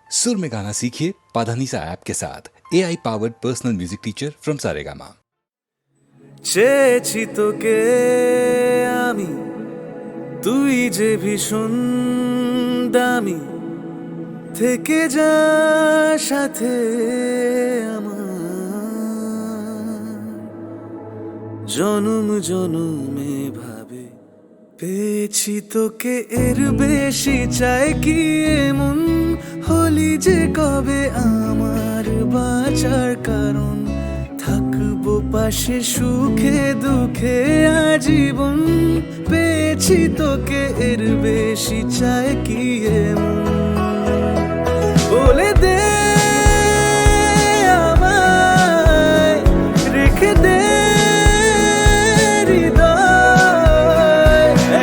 सुर में गाना सीखिए पाधानीसा ऐप के साथ AI powered personal music teacher from Saregama. চেয়েছি তোকে আমি, তুই যে ভীষণ দামি, থেকে যা সাথে আমার জনম জনমে ভাবে। পেয়েছি তোকে এর বেশি চাই কি এমন, হলি যে কবে আমার বাঁচার কারণ, থাকবো পাশে সুখে দুঃখে আজীবন। পেয়েছি তোকে এর বেশি চাই কি এমন, বলে দে আমায়, রেখে দে হৃদয়।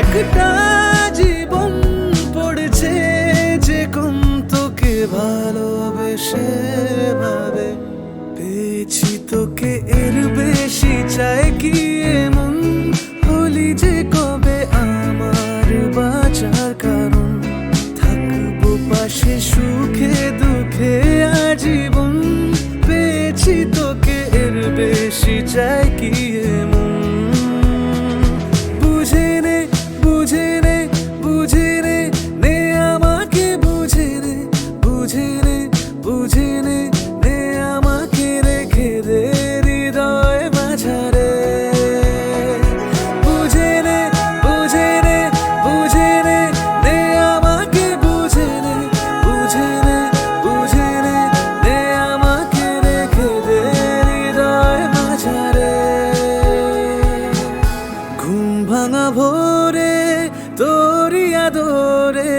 একটা জীবন পড়েছে যে কম তোকে ভালোবেসে ভাবে। পেয়েছি তোকে এর বেশি চাই কি এমন, হলি যে কবে আমার বাঁচার কারণ, থাকবো পাশে সুখে দুঃখে আজীবন। পেয়েছি তোকে এর বেশি চাই কি এমন, বুঝে নে বুঝে নে বুঝে নে, নে আমাকে বুঝে নে বুঝে নে বুঝে নে, নে আমাকে রেখে দে হৃদয় মাঝারে। বুঝে নে বুঝে নে বুঝে নে, নে আমাকে বুঝে নে বুঝে নে বুঝে নে, নে আমাকে রেখে দে হৃদয় মাঝারে। ঘুম ভাঙা ভোরে তোরি আদরে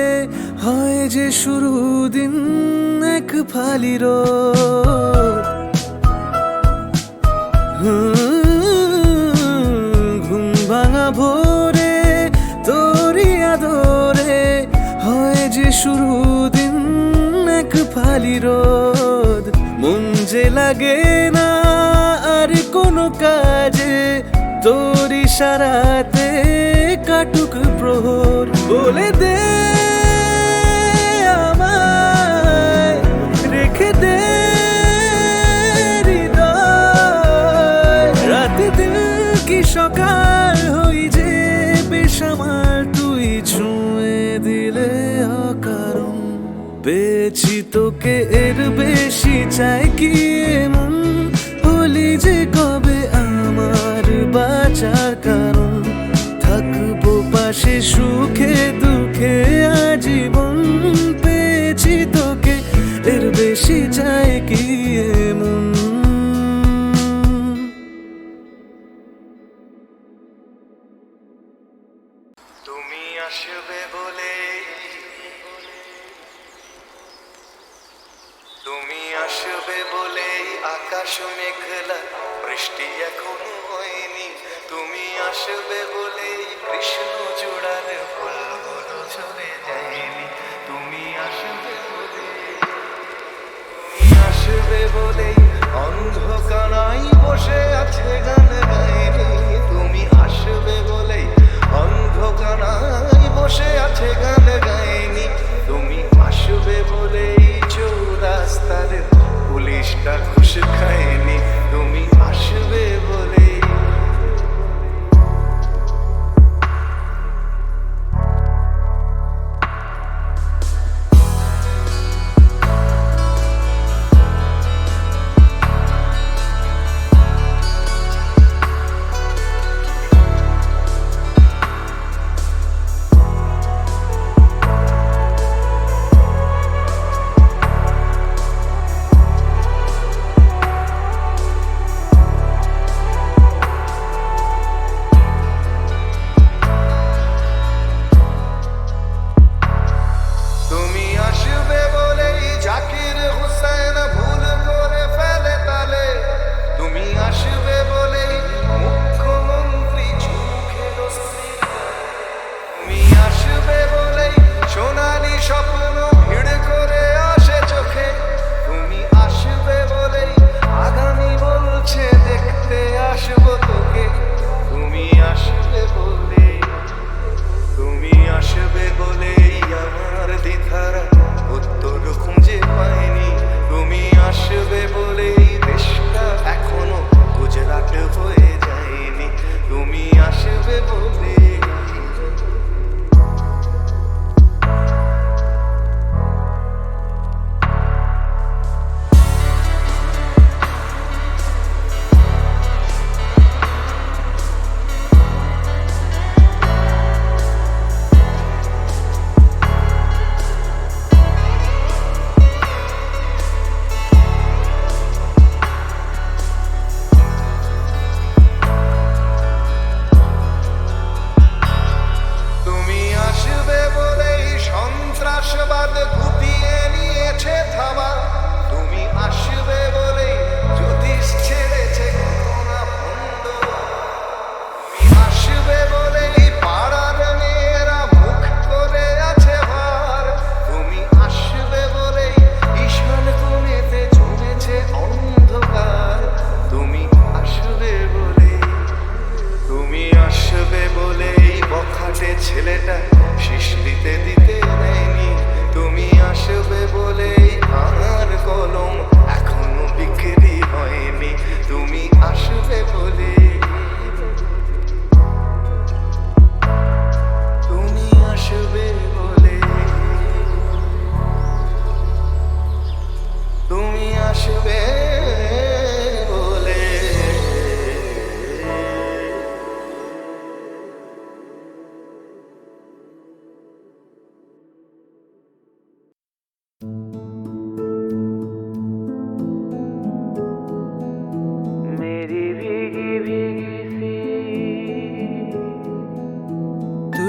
হয় যে শুরু দিন এক ফালি রোদ। ঘুম ভাঙা ভোরে তোরি আদরে হয় যে শুরু দিন এক ফালি রোদ। মন যে লাগে না আর কোনো কাজে, তোর ইশারাতে কাটুক প্রহর। বলে দে আমায়, রেখে দে হৃদয়। রাতে দিন কি সকাল হই যে বেসামাল, তুই ছুঁয়ে দিলে অকারণ। পেয়েছি তোকে এর বেশি চাই কি এমন, হলি যে কবে আমার বাঁচার কারণ, থাকবো পাশে সুখে দুঃখে আজীবন। পেয়েছি তোকে এর বেশি চাই কি এমন। তুমি আসবে বলে, তুমি আসবে বলে আকাশ মেঘলা, বৃষ্টি এখনো হয়নি। তুমি আসবে বলে কৃষ্ণ চূড়ার ফুলগুলো ঝরে যায়নি। তুমি আসবে বলে, তুমি আসবে বলে অন্ধকারাই বসে আছে গান গায়নি। তুমি আসবে বলে অন্ধকারাই বসে আছে গান গায়নি। তুমি আসবে বলে চৌরাস্তার পুলিশটা ঘুষ খায়নি। তুমি আসবে বলে,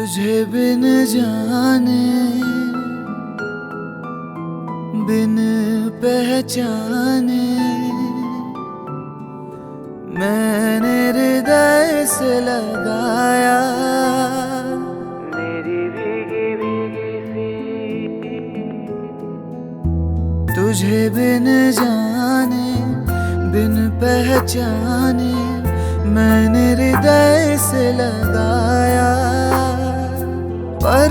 तुझे बिन जाने बिन पहचाने मैंने हृदय से लगाया मेरी भीगी भीगी सी तुझे बिन जाने बिन पहचाने मैंने हृदय से लगाया पर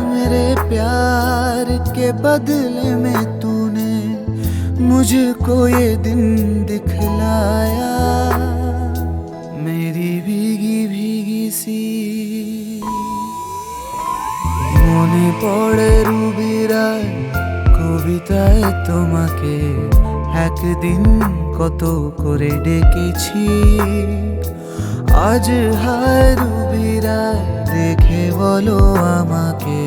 मेरे प्यार के बदले में तूने मुझको ये दिन दिखलाया मेरी भीगी भीगी सी মনে পড়ে রুবিরায় কবিতায় তোমাকে একদিন কত করে ডেকেছি আজ হায় রুবিরায় দেখে বলো আমাকে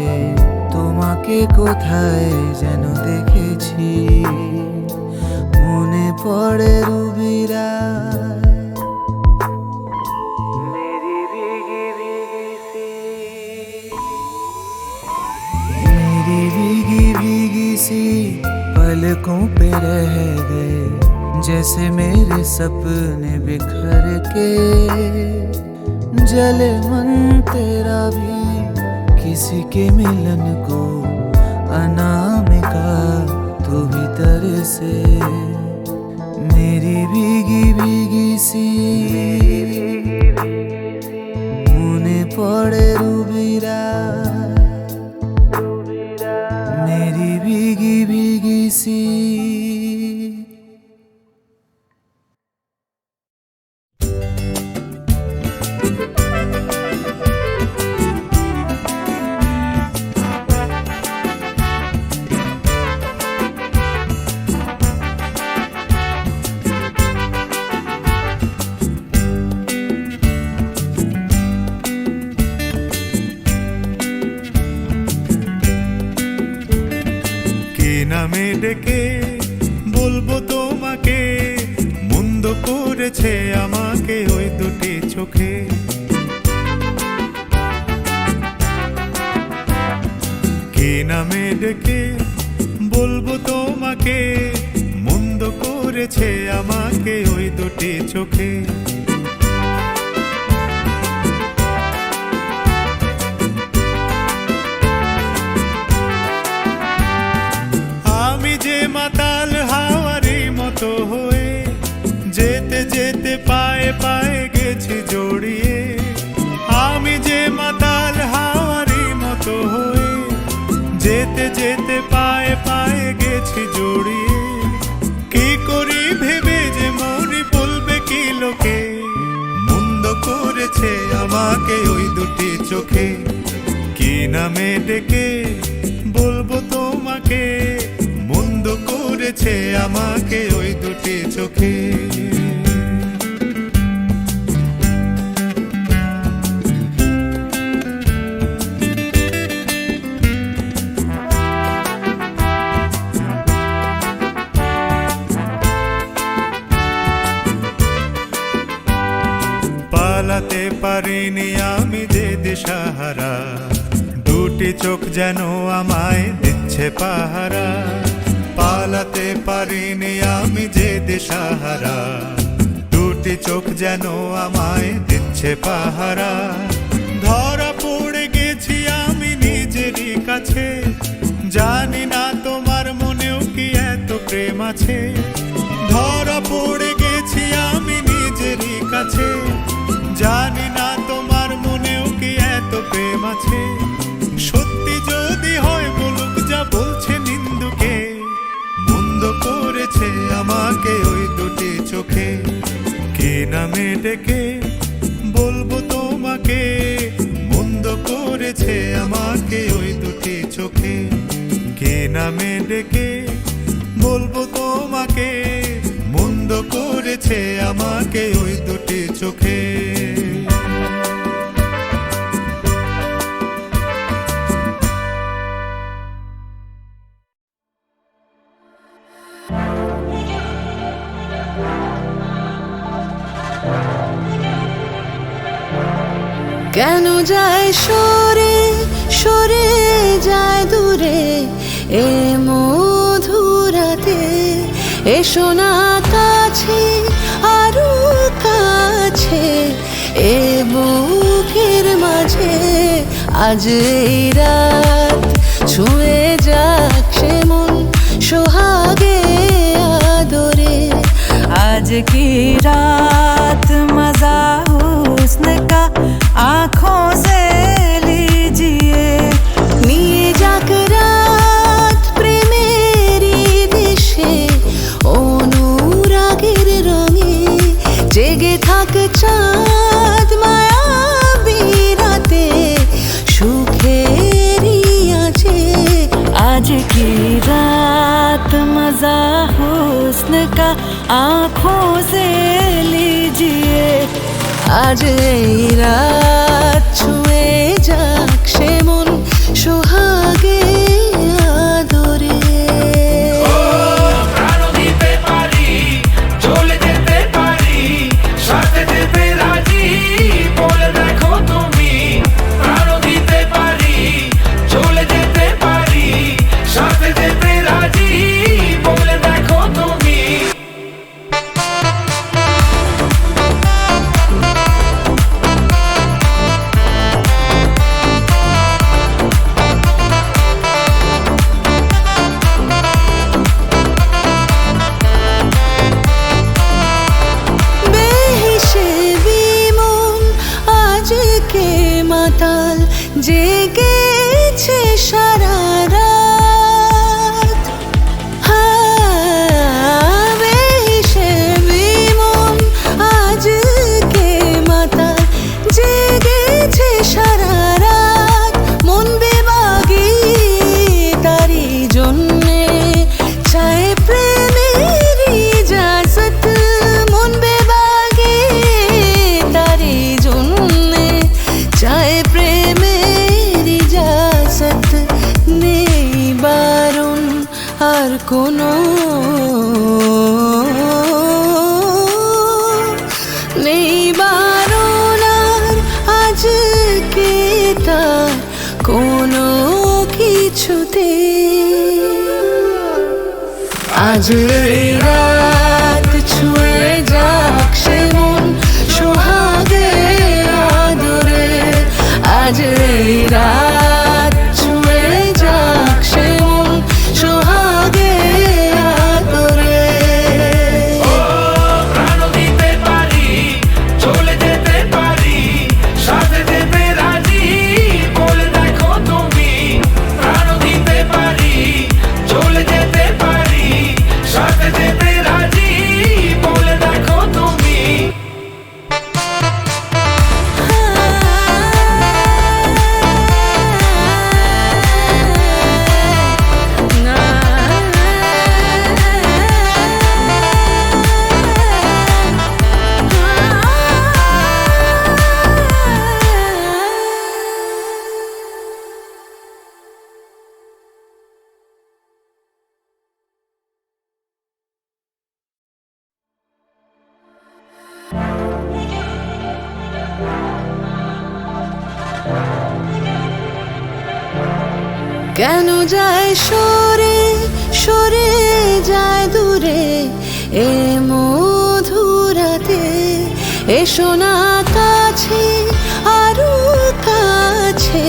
তোমাকে কোথায় যেন দেখেছি মনে পড়ে রুবিরায় मेरी भीगी भीगी सी मेरी भीगी भीगी सी पलकों पे रह गए जैसे मेरे सपने बिखर के जले मन तेरा भी किसी के मिलन को अनामिका तू भीतर से मेरी भीगी भीगी सी মনে পড়ে রুবিরা मेरी भीगी भीगी सी নামে ডেকে বলবো তোমাকে মন্দ করেছে আমাকে ওই দুটি চোখে কে নামে ডেকে বলবো তোমাকে মন্দ করেছে আমাকে ওই দুটি চোখে মাতাল হাওয়ারি মতো হয়ে যেতে যেতে পায়ে পায়ে গেছি জড়িয়ে আমি যে মাতাল হাওয়ারি মতো হয়ে যেতে যেতে পায়ে পায়ে গেছি জড়িয়ে কি করি ভেবে যে মরি বলবে কি লোকে মন্দ করেছে আমাকে ওই দুটি চোখে কি নামে ডেকে বলবো তোমাকে মন্দ করেছে আমাকে ওই দুটি চোখে পালাতে পারিনি আমি যে দিশাহারা দুটি চোখ যেন আমায় দিচ্ছে পাহারা পালাতে পারিনি আমি যে দিশাহারা দুটি চোখ যেন আমায় দিচ্ছে পাহারা ধরা পড়ে গেছি আমি নিজেরই কাছে জানি না তোমার মনেও কি এত প্রেম আছে ধরা পড়ে গেছি আমি নিজেরই কাছে জানি না তোমার মনেও কি এত প্রেম আছে সত্যি যদি হয় বলুক যা বলছে নিন্দুকে মন্দ করেছে আমাকে ওই দুটি চোখে কে নামে ডেকে বলবো তোমাকে মন্দ করেছে আমাকে ওই দুটি চোখে কে নামে ডেকে বলবো তোমাকে মন্দ করেছে আমাকে ওই দুটি চোখে কেন যায় সরে এসো না কাছে আরো কাছে এ বুকের মাঝে আজ এই রাত ছুঁয়ে যাক সে মন সোহাগে আদরে आज की रात मजा हुस्न का आँखों से लीजिए নিয়ে যাক রাত প্রেমেরই দেশে অনুরাগের রঙে জেগে থাক চাঁদ মায়াবী রাতে সুখেরই আছে आज की रात मजा हुस्न का आँखों से लीजिए আজ এই রাত ছুঁয়ে যাক সে মন সোহাগে আদরে প্রাণ দিতে পারি চলে যেতে পারি সাথে যেতে রাজি বলে দেখো তুমি প্রাণ দিতে পারি চলে যেতে পারি সাথে যেতে রাজি বলে দেখো তুমি বেহিসেবি মন আজকে মাতাল জেগেছে সারা রাত বেহিসেবি মন আজকে মাতাল জেগেছে সারা রাত মন বেবাগি তারি জন্যে চায় প্রেমের ইজাজত মন বেবাগি তারি জন্যে চায় প্রেমের ইজাজত নেই বারণ আর কোনো নেই বারণ আর আজকে তার কোনো কিছুতে আজ এই রাত ছুঁয়ে যাক সে মন সোহাগে আদরে আজ এই রাত ছুঁয়ে যাক সে মন সোহাগে আদরে প্রাণ দিতে পারি চলে যেতে পারি সাথে যেতে রাজি বলে দেখো তুমি প্রাণ দিতে পারি চলে যেতে পারি সাথে যেতে রাজি বলে দেখো তুমি কেন যায় সরে সরে যায় দূরে এ মধুরাতে এসো না কাছে আরো কাছে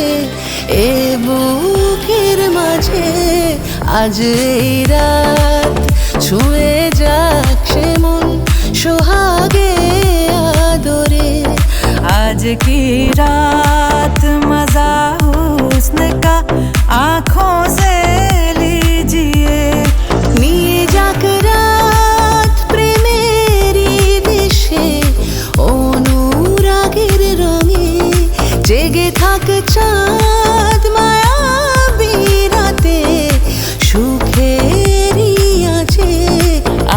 এ বুকের মাঝে আজ এই রাত ছুঁয়ে যাক সে মন সোহাগে আদরে आज की रात मजा हुस्न का आँखों से लीजिए নিয়ে যাক রাত প্রেমেরই দেশে অনুরাগের রঙে জেগে থাক চাঁদ মায়াবী রাতে সুখেরই আছে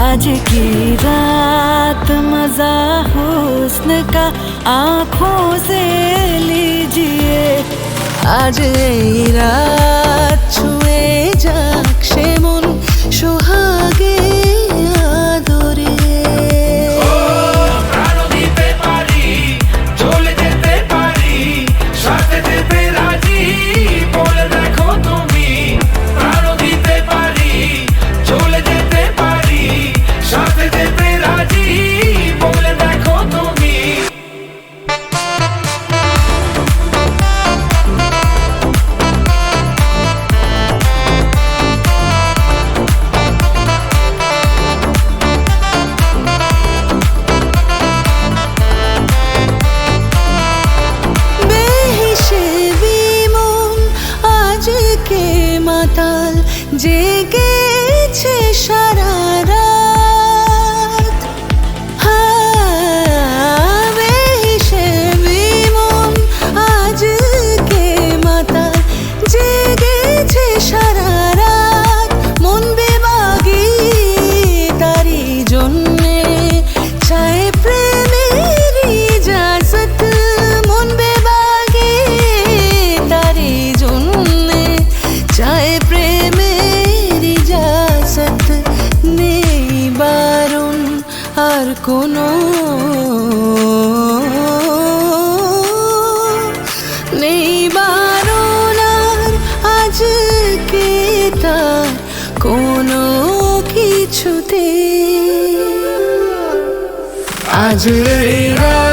आज की रात मजा हुस्न का आँखों से लीजिए আজ এই রাত ছুঁয়ে যাক সে মন সোহাগে আদরে প্রাণ দিতে পারি চলে যেতে পারি সাথে যেতে রাজি বলে দেখো তুমি প্রাণ দিতে পারি চলে যেতে পারি সারা রাত বেহিসেবি মন আজকে মাতাল জেগেছে সারা রাত মন বেবাগি তারি জন্যে চায় প্রেমের ইজাজত মন বেবাগি তারি জন্যে চায় প্রেমের ইজাজত নেই বারণ আর কোনো নেই বারণ আর আজকে তার কোনো কিছুতে আজ এই রাত